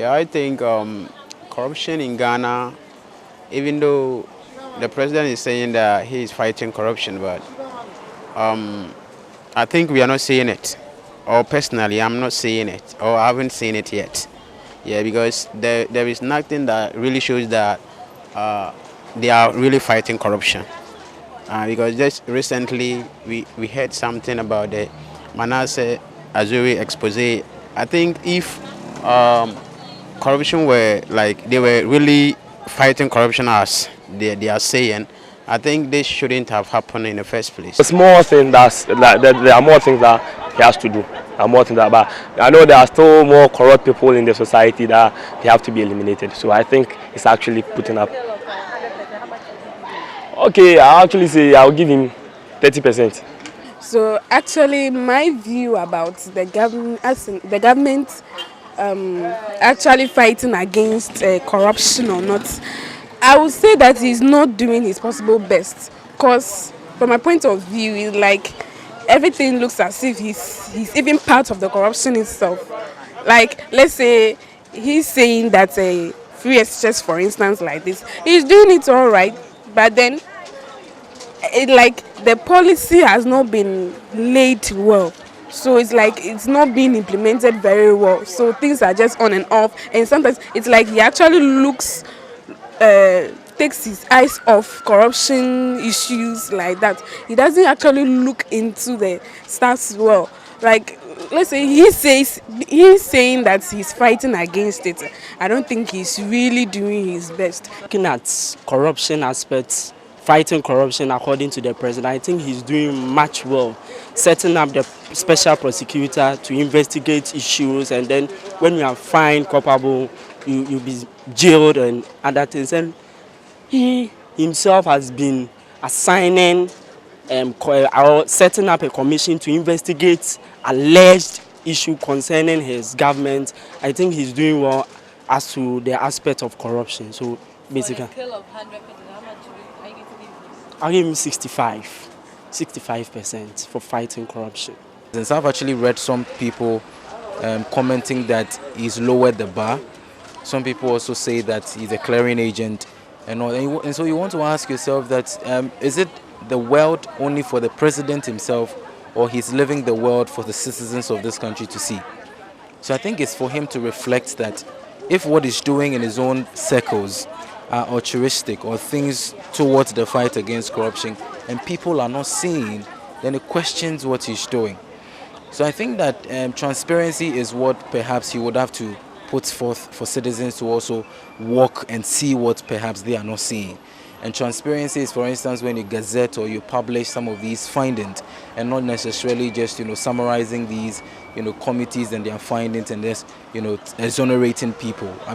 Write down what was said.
Yeah, I think corruption in Ghana, even though the president is saying that he is fighting corruption, but I think we are not seeing it. Or personally, I'm not seeing it, or I haven't seen it yet. Yeah, because there is nothing that really shows that they are really fighting corruption. Because just recently we heard something about the Manasseh Azuri expose. I think if corruption were like they were really fighting corruption as they are saying, I think this shouldn't have happened in the first place. It's more things that's like there are more things that he has to do. There are more things that, but I know there are still more corrupt people in the society that they have to be eliminated. So I think it's actually putting up. Okay, I actually say I'll give him 30%. So actually, my view about the government, the government actually fighting against corruption or not, I would say that he's not doing his possible best. Cause from my point of view, it's like everything looks as if he's even part of the corruption itself. Like let's say he's saying that free exchange, for instance, like this, he's doing it all right, but then like the policy has not been laid well, so it's like it's not being implemented very well, so things are just on and off, and sometimes it's like he actually looks takes his eyes off corruption issues like that. He doesn't actually look into the stuff well. Like let's say he's saying that he's fighting against it. I don't think he's really doing his best. Looking at corruption aspects, fighting corruption according to the president, I think he's doing much well. Setting up the special prosecutor to investigate issues, and then when you are found culpable, you'll be jailed and other things. And he himself has been assigning or setting up a commission to investigate alleged issue concerning his government. I think he's doing well as to the aspect of corruption. So basically, on a scale of 100%, how much are you going to give? I'll give him 65% for fighting corruption. Since I've actually read some people commenting that he's lowered the bar. Some people also say that he's a clearing agent and all. And so you want to ask yourself that is it the world only for the president himself, or he's living the world for the citizens of this country to see? So I think it's for him to reflect that if what he's doing in his own circles are altruistic or things towards the fight against corruption and people are not seeing, then it questions what he's doing. So I think that transparency is what perhaps he would have to put forth for citizens to also walk and see what perhaps they are not seeing. And transparency is, for instance, when you gazette or you publish some of these findings and not necessarily just, summarizing these, committees and their findings and just, exonerating people. I